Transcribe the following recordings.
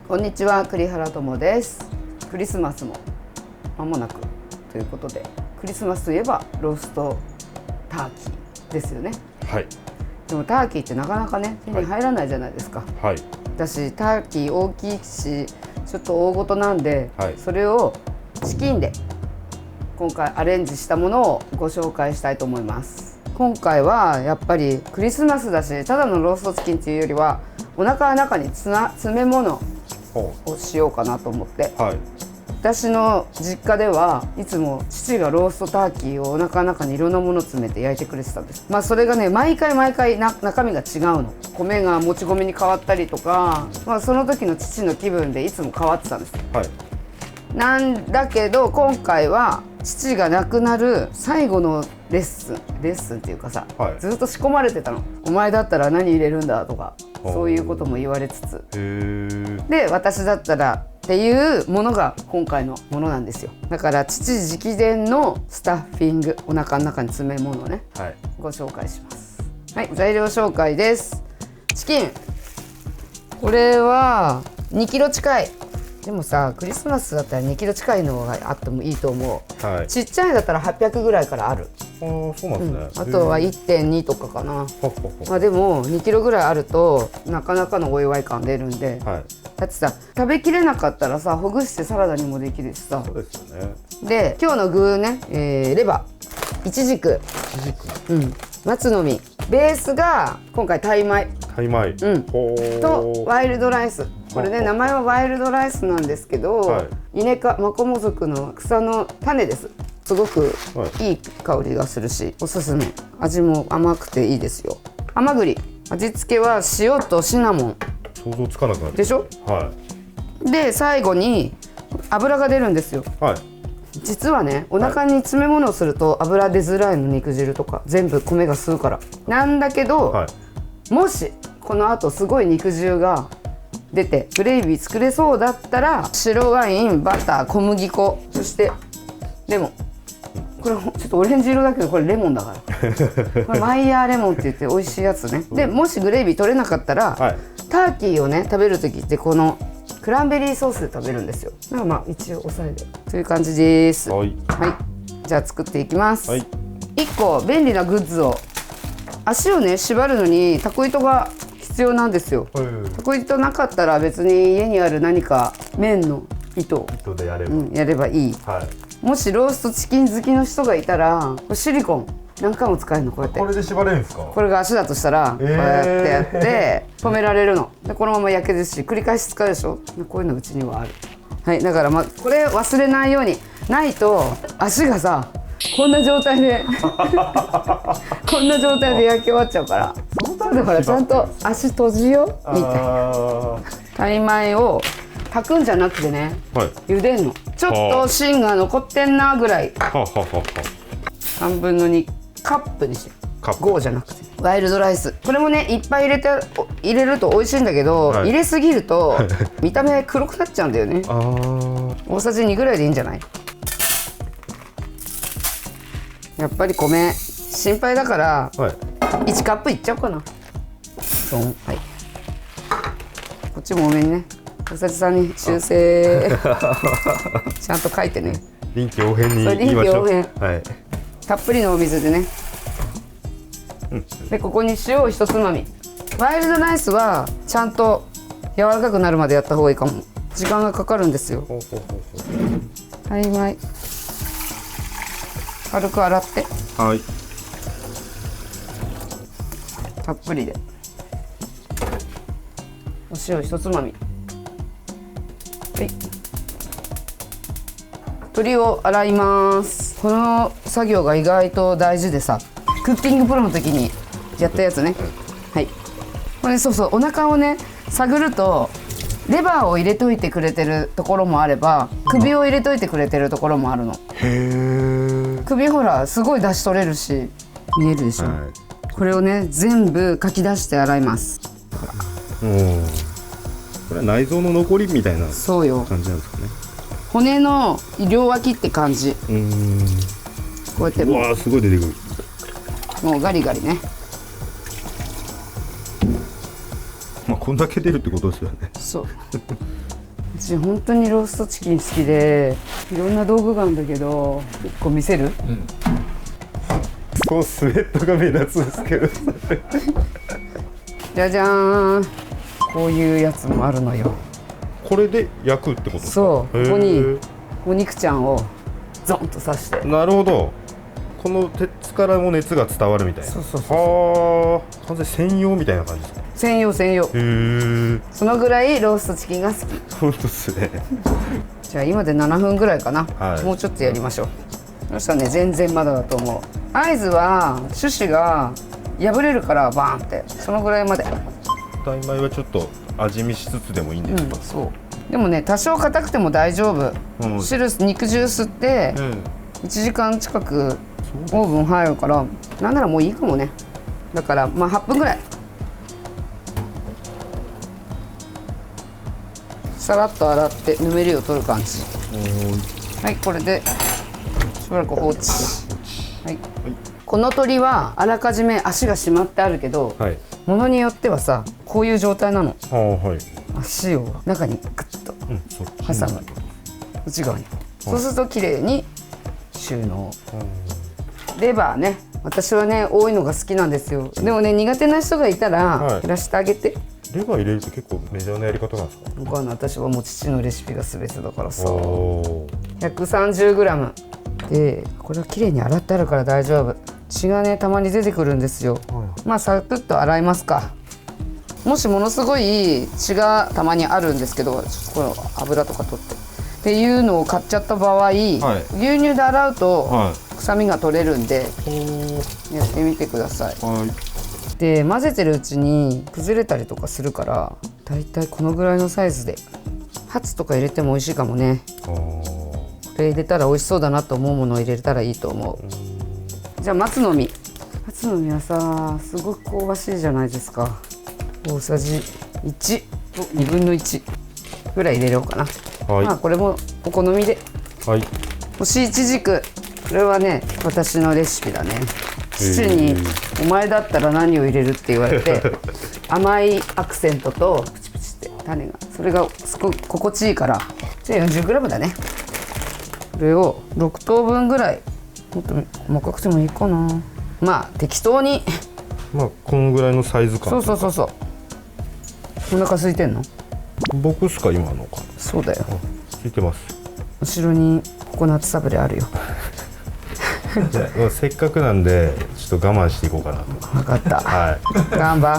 こんにちは、栗原友です。クリスマスも間もなくということで、クリスマスといえばローストターキーですよね。はい。でもターキーってなかなかね手に入らないじゃないですか。はい。私ターキー大きいしちょっと大ごとなんで、はい、それをチキンで今回アレンジしたものをご紹介したいと思います。今回はやっぱりクリスマスだし、ただのローストチキンっていうよりはお腹の中に詰め物をしようかなと思って、はい、私の実家ではいつも父がローストターキーをお腹の中にいろんなものを詰めて焼いてくれてたんです。それがね毎回中身が違うの。米がもち米に変わったりとか、その時の父の気分でいつも変わってたんです。はい、なんだけど今回は父が亡くなる最後のレッスンっていうかさ、はい、ずっと仕込まれてたの。お前だったら何入れるんだとかそういうことも言われつつ、で私だったらっていうものが今回のものなんですよ。だから父直伝のスタッフィング、お腹の中に詰め物をね、はい、ご紹介します。はい、材料紹介です。チキン、これは2キロ近い。でもさ、クリスマスだったら2キロ近いのがあってもいいと思う。はい、ちっちゃいだったら800ぐらいからある。そうなんですね。あとは 1.2 とかかな。でも2キロぐらいあるとなかなかのお祝い感出るんで、はい、だってさ食べきれなかったらさほぐしてサラダにもできるしさ。そうですよね。で今日の具ね、レバー、イチジク、松の実、ベースが今回タイ米、とワイルドライス。これね名前はワイルドライスなんですけど、はい、イネ科マコモ属の草の種です。すごくいい香りがするしおすすめ。味も甘くていいですよ。甘栗、味付けは塩とシナモン。想像つかなくなるでしょ。はい、で最後に油が出るんですよ。はい、実はねお腹に詰め物をすると油出づらいの。肉汁とか全部米が吸うからなんだけど、はい、もしこのあとすごい肉汁が出てグレイビー作れそうだったら白ワイン、バター、小麦粉、そしてレモン。これちょっとオレンジ色だけどこれレモンだからこれマイヤーレモンって言って美味しいやつね。でもしグレイビー取れなかったら、はい、ターキーをね食べる時ってこのクランベリーソースで食べるんですよ。だから一応押さえてという感じです。はい、じゃあ作っていきます。はい、1個便利なグッズを、足をね縛るのにタコ糸が必要なんですよ。タコ糸なかったら別に家にある何か綿の糸でやればいい。はい、もしローストチキン好きの人がいたらシリコン何回も使えるの。こうやってこれで縛れるんですか。これが足だとしたらこうやってやって止められるので、このまま焼けるし繰り返し使うでしょ。こういうのうちにはある。はい、だからこれ忘れないように。ないと足がさこんな状態でこんな状態で焼き終わっちゃうから。だからちゃんと足閉じよみたいな。タイ米を炊くんじゃなくてね、はい、茹でんの。ちょっと芯が残ってんなぐらい、3分の2カップにして、5じゃなくて。ワイルドライス、これもねいっぱい入れると美味しいんだけど、はい、入れすぎると見た目黒くなっちゃうんだよね。大さじ2ぐらいでいいんじゃない。やっぱり米心配だから、はい、1カップいっちゃおうかな。はい、こっちも多めにね。大さじさんに修正ちゃんと書いてね。臨機応変に言いましょう。はい、たっぷりのお水でね、でここに塩を1つまみ。ワイルドライスはちゃんと柔らかくなるまでやった方がいいかも。時間がかかるんですよ。タイ米軽く洗って、はい、たっぷりでお塩1つまみ。はい、鶏を洗います。この作業が意外と大事でさ、クッキングプロの時にやったやつね。はい、これそうそう、お腹をね探るとレバーを入れといてくれてるところもあれば首を入れといてくれてるところもあるの。首ほらすごい出し取れるし見えるでしょ。はい、これをね全部かき出して洗います。これは内臓の残りみたいな感じなんですかね。骨の両脇って感じ。こうやってもう、うわすごい出てくる。もうガリガリね。こんだけ出るってことですよね。そう私本当にローストチキン好きで、いろんな道具があるんだけど、1個見せる？このスウェットが目立つんですけどじゃじゃーん、こういうやつもあるのよ。これで焼くってことですか？そう、ここにお肉ちゃんをゾンと刺して。なるほど。この鉄からも熱が伝わるみたいな。そうそうそう。はあ、完全専用みたいな感じですか？専用専用。へえ。そのぐらいローストチキンが好き。本当ですね。じゃあ今で7分ぐらいかな、はい、もうちょっとやりましょう。そしたらね、全然まだだと思う。合図は種子が破れるからバーンって、そのぐらいまで。大米はちょっと味見しつつでもいいんですか？そうでもね、多少硬くても大丈夫。肉汁吸って1時間近くオーブン入るから、なんならもういいかもね。だからまあ8分ぐらい。さらっと洗ってぬめりを取る感じ。はい、これでしばらく放置。はい、この鶏はあらかじめ足がしまってあるけど、ものによってはさ、こういう状態なの。足を中にグッと挟む、内側に。そうすると綺麗に収納。レバーね、私はね多いのが好きなんですよ。でもね、苦手な人がいたら減らしてあげて。レバー入れると結構メジャーなやり方なんですか？僕は私はもう父のレシピが全てだからさ。130g で、これは綺麗に洗ってあるから大丈夫。血がねたまに出てくるんですよ。まあサクッと洗いますか。もしものすごい血がたまにあるんですけど、ちょっとこの油とか取ってっていうのを買っちゃった場合、牛乳で洗うと臭みが取れるんで、やってみてください。で、混ぜてるうちに崩れたりとかするから、だいたいこのぐらいのサイズで。ハツとか入れても美味しいかもね。これ入れたら美味しそうだなと思うものを入れたらいいと思う。じゃあ松の実。松の実はさ、すごく香ばしいじゃないですか。大さじ1と2分の1ぐらい入れようかな。まあこれもお好みで。干しいちじく、これはね私のレシピだね。父に「お前だったら何を入れる?」って言われて甘いアクセントとプチプチって種が、それがすごく心地いいから。じゃあ 40g だね。これを6等分ぐらい、もっと細かくてもいいかな。まあ適当に。まあこのぐらいのサイズ感。そう。お腹空いてんの？僕っすか今のか。そうだよ。空いてます。後ろにココナッツサブレあるよ。じゃあせっかくなんでちょっと我慢していこうかなと。分かった。頑張。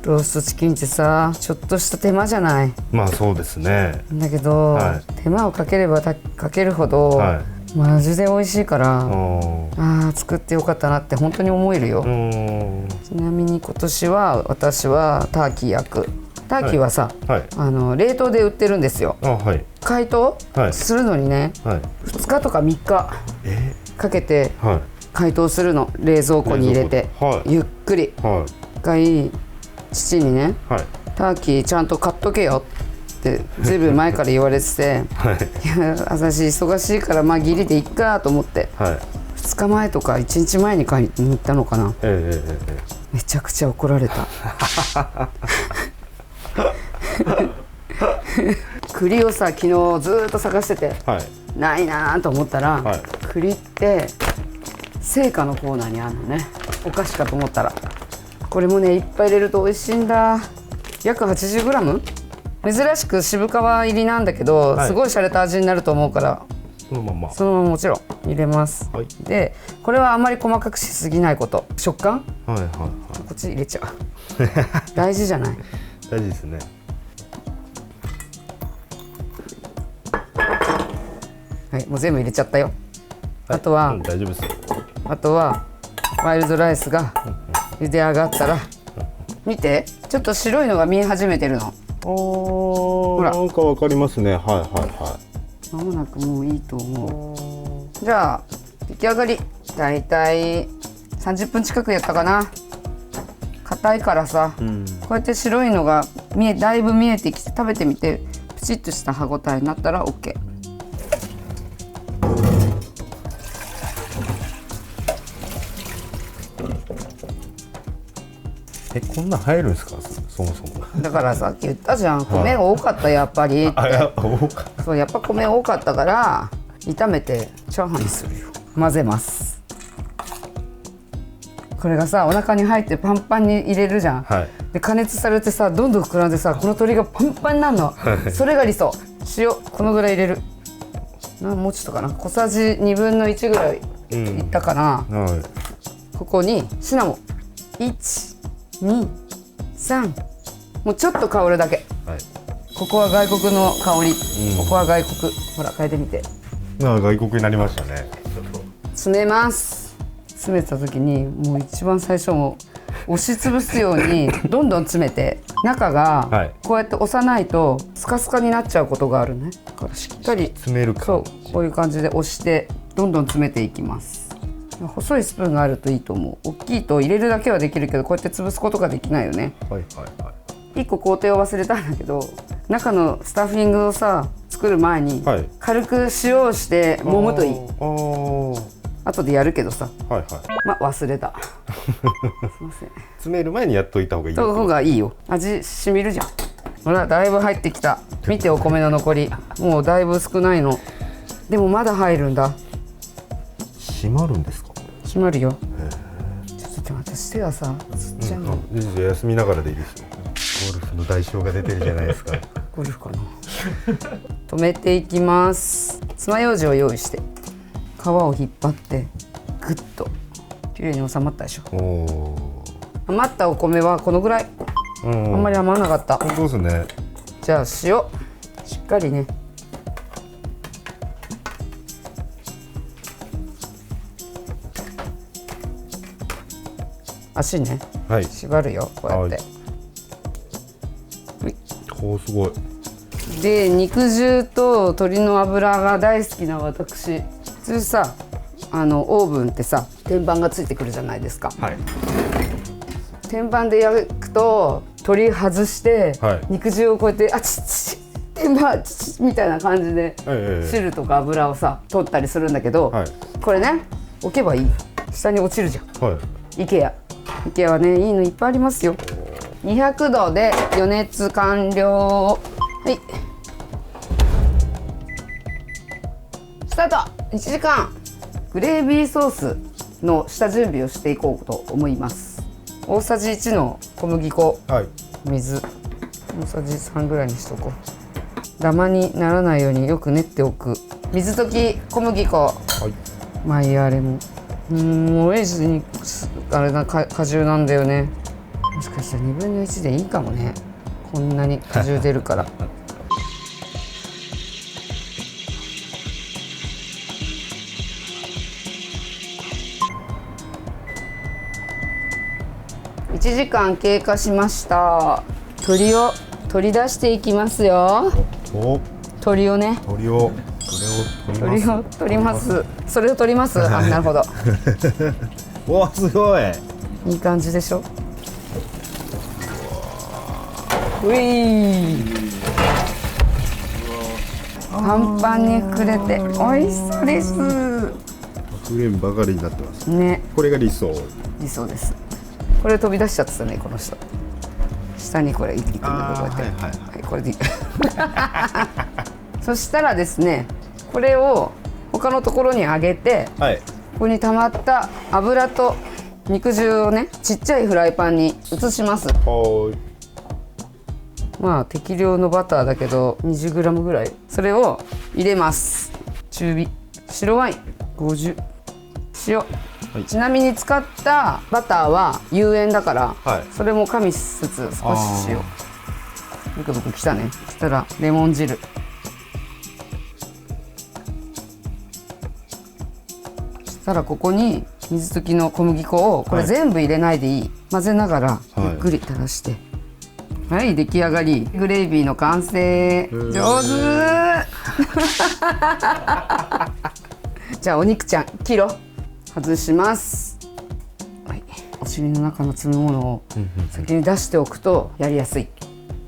ローストチキンってさ、ちょっとした手間じゃない。まあそうですね。だけど、手間をかければかけるほど、マジで美味しいから、作ってよかったなって本当に思えるよ。ちなみに今年は私はターキー焼く。ターキーはさ、冷凍で売ってるんですよ。解凍するのにね、2日とか3日かけて解凍するの。冷蔵庫に入れてゆっくり。一回父にね、ターキーちゃんと買っとけよってずいぶん前から言われてて、いや私忙しいからまあギリでいっかと思って、2日前とか1日前に買いに行ったのかな。めちゃくちゃ怒られた。栗をさ、昨日ずっと探してて、ないなと思ったら、栗って青果のコーナーにあるのね。お菓子かと思ったら、これもねいっぱい入れると美味しいんだ。約 80g。 珍しく渋皮入りなんだけど、すごい洒落た味になると思うから、そのままもちろん入れます。でこれはあんまり細かくしすぎないこと。食感、こっち入れちゃう。大事じゃない？大事ですね。はい、もう全部入れちゃったよ。あとは大丈夫です。あとはワイルドライスが茹で上がったら、見て、ちょっと白いのが見え始めてるの。ほら、なんかわかりますね。まもなくもういいと思う。じゃあ出来上がり。だいたい30分近くやったかな。硬いからさ、こうやって白いのがだいぶ見えてきて、食べてみてプチッとした歯ごたえになったら OK。こんなん入るんですか？そもそも。だからさっき言ったじゃん、米が多かったやっぱりって。やっぱ多かった。そうやっぱ米多かったから炒めてチャーハンにするよ。混ぜます。これがさお腹に入ってパンパンに入れるじゃん、はい、で加熱されてさどんどん膨らんでさこの鶏がパンパンになるのそれが理想。塩このぐらい入れる。もうちょっとかな、小さじ1/2ぐらいいったかな、はい、ここにシナモン123もうちょっと香るだけ、はい、ここは外国の香り、ここは外国。ほら変えてみて。外国になりましたね。詰めます。詰めた時にもう一番最初も押しつぶすようにどんどん詰めて中がこうやって押さないとスカスカになっちゃうことがあるね。だからしっかり詰める感じ。そうこういう感じで押してどんどん詰めていきます。細いスプーンがあるといいと思う。大きいと入れるだけはできるけどこうやって潰すことができないよね。はいはいはい。1個工程を忘れたんだけど中のスタッフィングをさ作る前に軽く塩をして揉むといい。後でやるけどさ、はいはい、ま忘れたすいません。詰める前にやっといた方がいい。その方がいいよ。味しみるじゃん。ほらだいぶ入ってきた。見てお米の残りもうだいぶ少ないの。でもまだ入るんだ。閉まるんですか？閉まるよ。ちょっと待って、手はさつっちゃうの、休みながらでいいですよ。ゴルフの代償が出てるじゃないですかゴルフかな止めていきます。爪楊枝を用意して皮を引っ張ってグッときれいに収まったでしょ。余ったお米はこのぐらい。あんまり余らなかった。本当ですね。じゃあ塩しっかりね。足ね、はい、縛るよこうやって、はい、おすごい。で肉汁と鶏の脂が大好きな私、普通さオーブンってさ天板がついてくるじゃないですか、はい、天板で焼くと鶏外して、はい、肉汁をこうやって天板みたいな感じで、汁とか油をさ取ったりするんだけど、はい、これね置けばいい。下に落ちるじゃん、はい、IKEAはねいいのいっぱいありますよ。200度で予熱完了。はい、スタート。1時間グレービーソースの下準備をしていこうと思います。大さじ1の小麦粉、はい、水大さじ3ぐらいにしとこう。ダマにならないようによく練っておく。水溶き小麦粉、はい、マイヤーレモン。もやしにあれな果汁なんだよね。もしかしたら2分の1でいいかもね。こんなに果汁出るから1時間経過しました。鶏を取り出していきますよ。鶏をね、鶏を取ります。それを取ります。あ、なるほどおーすごいいい感じでしょ。ういパンパンに膨れて美味しそうです。溢れんばかりになってますね。これが理想です。これ飛び出しちゃってたねこの人。下にこれいくんだけどこうやって、はい、これでいいそしたらですねこれを他のところにあげて、はい、ここに溜まった油と肉汁をねちっちゃいフライパンに移します。はい。まあ適量のバターだけど 20g ぐらい。それを入れます。中火。白ワイン50、塩、はい、ちなみに使ったバターは有塩だから、はい、それも加味しつつ少し塩。ブクブクきたね。そしたらレモン汁、そしたらここに水溶きの小麦粉をこれ全部入れないでいい、はい、混ぜながらゆっくり垂らして、はい、出来上がり。グレイビーの完成。上手じゃあお肉ちゃんキロ外します、はい、お尻の中の詰め物を先に出しておくとやりやすい。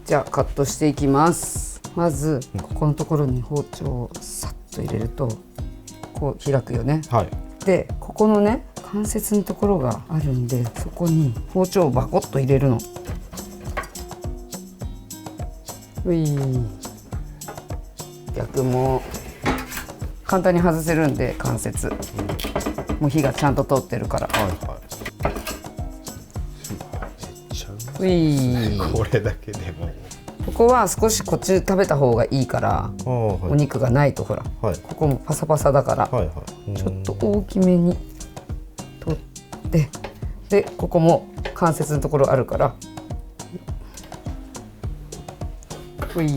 じゃあカットしていきます。まずここのところに包丁をさっと入れるとこう開くよね、はい、でここのね関節のところがあるんでそこに包丁をバコッと入れるの。うい逆も簡単に外せるんで関節、もう火がちゃんと通ってるから。はいはい。めっちゃうまい。これだけでも。ここは少しこっち食べた方がいいから、はい、お肉がないとほら、はい、ここもパサパサだから、はいはい、ちょっと大きめに取って、でここも関節のところあるから、ほい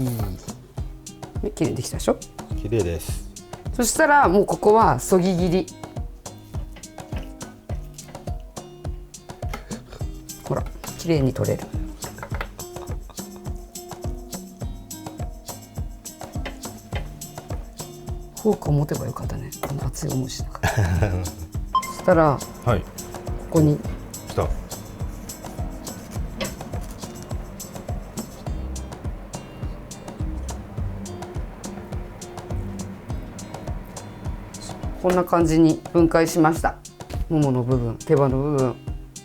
で綺麗できたでしょ。綺麗です。そしたらもうここはそぎ切り、ほら綺麗に取れる。フォークを持てばよかったね。この熱い思いしなかった。そしたら、はい、ここに来た。こんな感じに分解しました。ももの部分、手羽の部分、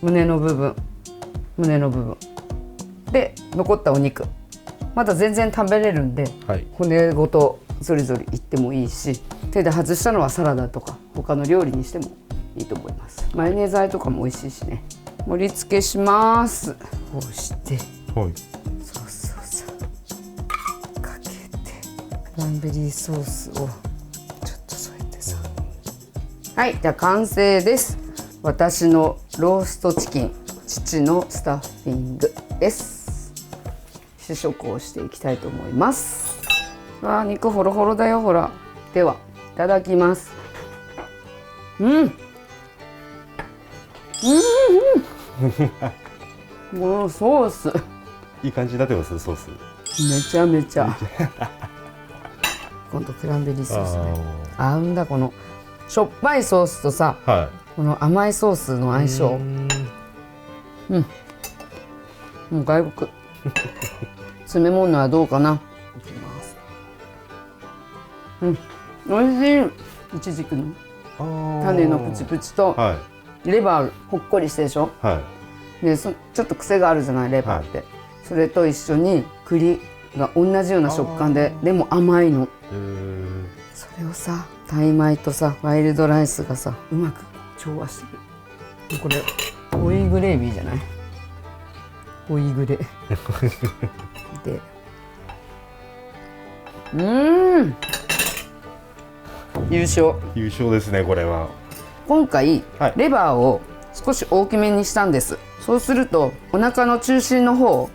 胸の部分、胸の部分で残ったお肉、まだ全然食べれるんで、はい、骨ごとそれぞれいってもいいし、手で外したのはサラダとか他の料理にしてもいいと思います。マヨネーズ和えとかも美味しいしね。盛り付けします。こうして、はい、そうそうそうかけて、クランベリーソースをちょっと添えてさ、はい、じゃあ完成です。私のローストチキン、父のスタッフィングです。試食をしていきたいと思います。わあ、肉ホロホロだよ、ほら。では、いただきます。このソース。いい感じになってます、ソース。めちゃめちゃ。今度クランベリーソースね。合うんだ、このしょっぱいソースとさ、はい、この甘いソースの相性。もう外国。詰め物はどうかな。いきます。美味しい。いちじくの種のプチプチと、はい、レバーほっこりしてでしょ、はい、でちょっと癖があるじゃない、レバーって、はい、それと一緒に栗が同じような食感で、でも甘いの。それをさ、タイ米とさ、ワイルドライスがさ、うまく調和してる。これオイグレービーじゃない、オイグレで、優勝ですね、これは。今回、はい、レバーを少し大きめにしたんです。そうするとお腹の中心の方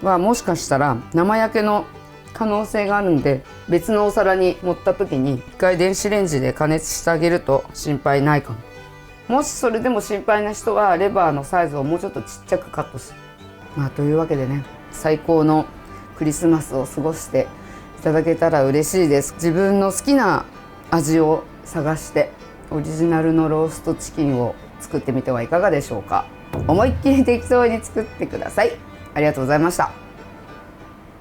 はもしかしたら生焼けの可能性があるんで、別のお皿に盛った時に一回電子レンジで加熱してあげると心配ないかも。もしそれでも心配な人はレバーのサイズをもうちょっとちっちゃくカットする。というわけでね、最高のクリスマスを過ごしていただけたら嬉しいです。自分の好きな味を探してオリジナルのローストチキンを作ってみてはいかがでしょうか。思いっきり適当に作ってください。ありがとうございました。